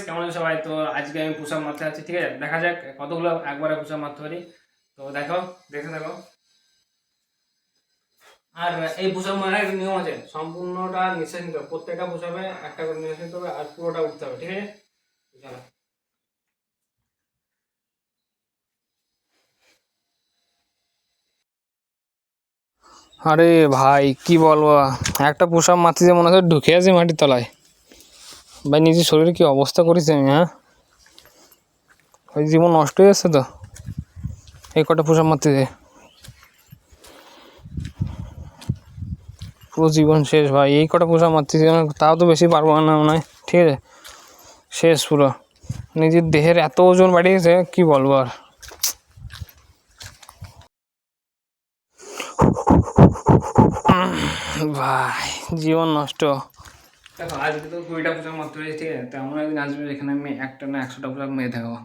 কেমন আছে সবাই? তো আজকে আমি পুশ আপ মারতে আছি, ঠিক আছে? দেখা যাক কতগুলো একবারে পুশ আপ মারতে পারি। তো দেখতে থাকো। আর এই পুশ আপ মারার একটা নিয়ম আছে, সম্পূর্ণটা নিঃশ্বাস নিতে হবে। প্রত্যেকটা পুশ আপে একটা করে নিঃশ্বাস নিতে হবে আর পুরোটা উঠতে হবে, ঠিক আছে? চলো। আরে ভাই কি বলবো, একটা পুশ আপ মারতে যে মনে হয় ঢুকে আছে মাটির তলায়। ভাই নিজের শরীরে কি অবস্থা করেছি আমি, হ্যাঁ? ওই জীবন নষ্ট হয়ে যাচ্ছে তো এই কটা পুশ আপ মারতে যে, পুরো জীবন শেষ ভাই। এই কটা পুশ আপ মারতেছি, তাও তো বেশি পারবো না মনে হয়, ঠিক আছে? শেষ পুরো, নিজের দেহের এত ওজন বাড়িয়েছে কি বলবো আর। ভাই জীবন নষ্ট। দেখো আজকে তো 20টা পুশ আপ মারতে পেরেছি, ঠিক আছে? তো এমন একদিন আসবে যেখানে আমি একটা না 100টা পুশ আপ মেরে দেখাবো।